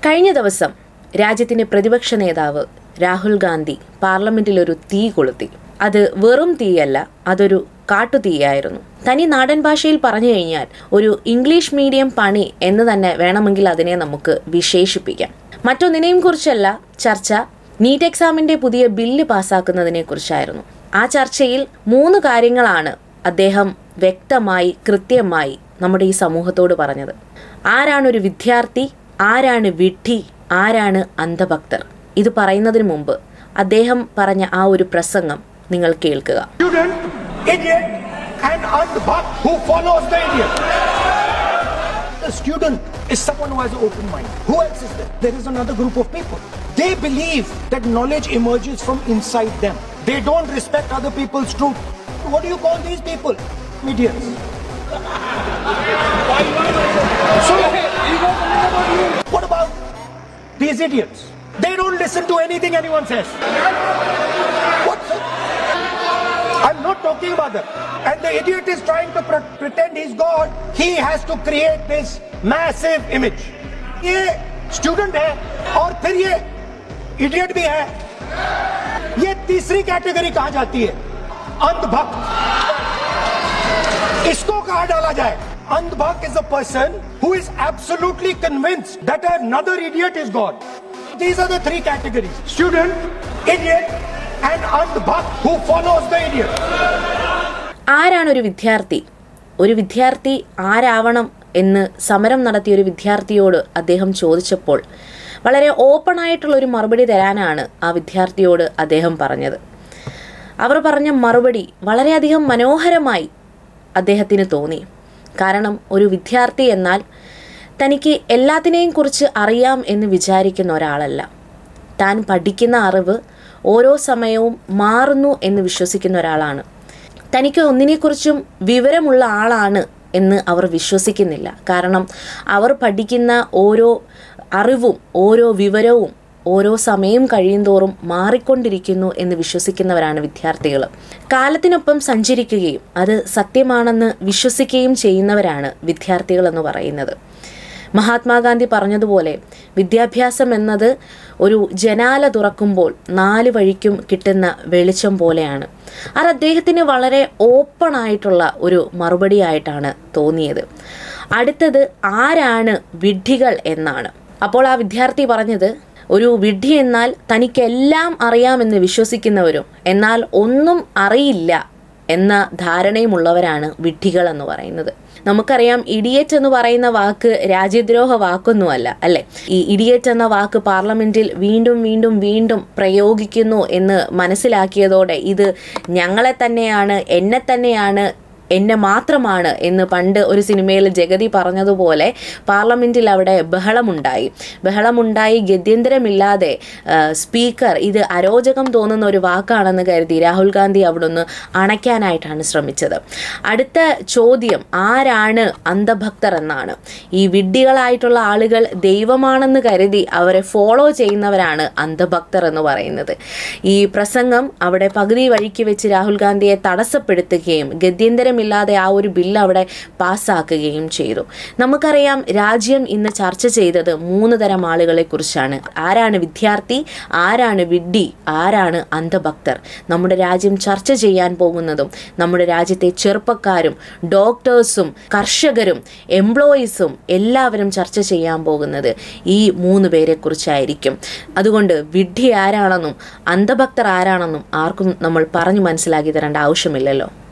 കഴിഞ്ഞ ദിവസം രാജ്യത്തിന്റെ പ്രതിപക്ഷ നേതാവ് രാഹുൽ ഗാന്ധി പാർലമെന്റിൽ ഒരു തീ കൊളുത്തി. അത് വെറും തീയല്ല, അതൊരു കാട്ടുതീയായിരുന്നു. തനി നാടൻ ഭാഷയിൽ പറഞ്ഞു കഴിഞ്ഞാൽ ഒരു ഇംഗ്ലീഷ് മീഡിയം പണി എന്ന് തന്നെ വേണമെങ്കിൽ അതിനെ നമുക്ക് വിശേഷിപ്പിക്കാം. മറ്റൊന്നിനെയും കുറിച്ചല്ല ചർച്ച, നീറ്റ് എക്സാമിന്റെ പുതിയ ബില്ല് പാസ്സാക്കുന്നതിനെ കുറിച്ചായിരുന്നു. ആ ചർച്ചയിൽ 3 കാര്യങ്ങളാണ് അദ്ദേഹം വ്യക്തമായി കൃത്യമായി നമ്മുടെ ഈ സമൂഹത്തോട് പറഞ്ഞത്. ആരാണ് ഒരു വിദ്യാർത്ഥി, ആരാണ് വിഡ്ഢി, ആരാണ് അന്ധഭക്തർ? ഇത് പറയുന്നതിന് മുമ്പ് അദ്ദേഹം പറഞ്ഞ ആ ഒരു പ്രസംഗം നിങ്ങൾ കേൾക്കുക. The student is someone who has an open mind. Who else is there? There is another group of people. They believe that knowledge emerges from inside them. They don't respect other people's truth. What do you call these people? Idiots. So, what about these idiots? They don't listen to anything anyone says. What? I'm not talking about them. And the idiot is trying to pretend he's God. He has to create this massive image. ये student है और फिर ये idiot भी है. ये तीसरी category कहाँ जाती है? अंधभक्त. इसको कहाँ डाला जाए? अंधभक्त is a person who is absolutely convinced that another idiot is God. These are the 3 categories: student, idiot, and andhbhakt who follows the idiot. ആരാണ് ഒരു വിദ്യാർത്ഥി? ഒരു വിദ്യാർത്ഥി ആരാവണം എന്ന് സമരം നടത്തിയ ഒരു വിദ്യാർത്ഥിയോട് അദ്ദേഹം ചോദിച്ചപ്പോൾ വളരെ ഓപ്പണായിട്ടുള്ള ഒരു മറുപടി തരാനാണ് ആ വിദ്യാർത്ഥിയോട് അദ്ദേഹം പറഞ്ഞത്. അവർ പറഞ്ഞ മറുപടി വളരെയധികം മനോഹരമായി അദ്ദേഹത്തിന് തോന്നി. കാരണം ഒരു വിദ്യാർത്ഥി എന്നാൽ തനിക്ക് എല്ലാത്തിനെയും കുറിച്ച് അറിയാം എന്ന് വിചാരിക്കുന്ന ഒരാളല്ല. താൻ പഠിക്കുന്ന അറിവ് ഓരോ സമയവും മാറുന്നു എന്ന് വിശ്വസിക്കുന്ന ഒരാളാണ്. തനിക്ക് ഒന്നിനെക്കുറിച്ചും വിവരമുള്ള ആളാണ് എന്ന് അവർ വിശ്വസിക്കുന്നില്ല. കാരണം അവർ പഠിക്കുന്ന ഓരോ അറിവും ഓരോ വിവരവും ഓരോ സമയം കഴിയുന്തോറും മാറിക്കൊണ്ടിരിക്കുന്നു എന്ന് വിശ്വസിക്കുന്നവരാണ് വിദ്യാർത്ഥികൾ. കാലത്തിനൊപ്പം സഞ്ചരിക്കുകയും അത് സത്യമാണെന്ന് വിശ്വസിക്കുകയും ചെയ്യുന്നവരാണ് വിദ്യാർത്ഥികൾ എന്ന് പറയുന്നത്. മഹാത്മാഗാന്ധി പറഞ്ഞതുപോലെ വിദ്യാഭ്യാസം എന്നത് ഒരു ജനാല തുറക്കുമ്പോൾ 4 വഴിക്കും കിട്ടുന്ന വെളിച്ചം പോലെയാണ്. അത് അദ്ദേഹത്തിന് വളരെ ഓപ്പണായിട്ടുള്ള ഒരു മറുപടിയായിട്ടാണ് തോന്നിയത്. അടുത്തത് ആരാണ് വിഡ്ഢികൾ എന്നാണ്. അപ്പോൾ ആ വിദ്യാർത്ഥി പറഞ്ഞത്, ഒരു വിഡ്ഢി എന്നാൽ തനിക്കെല്ലാം അറിയാമെന്ന് വിശ്വസിക്കുന്നവരും എന്നാൽ ഒന്നും അറിയില്ല എന്ന ധാരണയുമുള്ളവരാണ് വിഡ്ഢികൾ എന്ന് പറയുന്നത്. നമുക്കറിയാം, ഇഡിയറ്റ് എന്ന് പറയുന്ന വാക്ക് രാജ്യദ്രോഹ വാക്കൊന്നുമല്ല, അല്ലേ? ഈ ഇഡിയറ്റ് എന്ന വാക്ക് പാർലമെന്റിൽ വീണ്ടും വീണ്ടും വീണ്ടും പ്രയോഗിക്കുന്നു എന്ന് മനസ്സിലാക്കിയതോടെ ഇത് ഞങ്ങളെ തന്നെയാണ്, എന്നെ മാത്രമാണ് എന്ന് പണ്ട് ഒരു സിനിമയിൽ ജഗതി പറഞ്ഞതുപോലെ പാർലമെന്റിൽ അവിടെ ബഹളമുണ്ടായി ഗത്യന്തരമില്ലാതെ സ്പീക്കർ ഇത് അരോചകം തോന്നുന്ന ഒരു വാക്കാണെന്ന് കരുതി രാഹുൽ ഗാന്ധി അവിടുന്ന് അണയ്ക്കാനായിട്ടാണ് ശ്രമിച്ചത്. അടുത്ത ചോദ്യം ആരാണ് അന്ധഭക്തർ എന്നാണ്. ഈ വിഡ്ഢികളായിട്ടുള്ള ആളുകൾ ദൈവമാണെന്ന് കരുതി അവരെ ഫോളോ ചെയ്യുന്നവരാണ് അന്ധഭക്തർ എന്ന് പറയുന്നത്. ഈ പ്രസംഗം അവിടെ പകുതി വഴിക്ക് വെച്ച് രാഹുൽ ഗാന്ധിയെ തടസ്സപ്പെടുത്തുകയും ഗത്യന്തരം ഇല്ലാതെ ആ ഒരു ബില്ല് അവിടെ പാസ്സാക്കുകയും ചെയ്തു. നമുക്കറിയാം, രാജ്യം ഇന്ന് ചർച്ച ചെയ്തത് 3 തരം ആളുകളെ കുറിച്ചാണ്. ആരാണ് വിദ്യാർത്ഥി, ആരാണ് വിഡ്ഢി, ആരാണ് അന്ധഭക്തർ. നമ്മുടെ രാജ്യം ചർച്ച ചെയ്യാൻ പോകുന്നതും നമ്മുടെ രാജ്യത്തെ ചെറുപ്പക്കാരും ഡോക്ടേഴ്സും കർഷകരും എംപ്ലോയീസും എല്ലാവരും ചർച്ച ചെയ്യാൻ പോകുന്നത് ഈ 3 പേരെ കുറിച്ചായിരിക്കും. അതുകൊണ്ട് വിഡ്ഢി ആരാണെന്നും അന്ധഭക്തർ ആരാണെന്നും ആർക്കും നമ്മൾ പറഞ്ഞു മനസ്സിലാക്കി തരേണ്ട ആവശ്യമില്ലല്ലോ.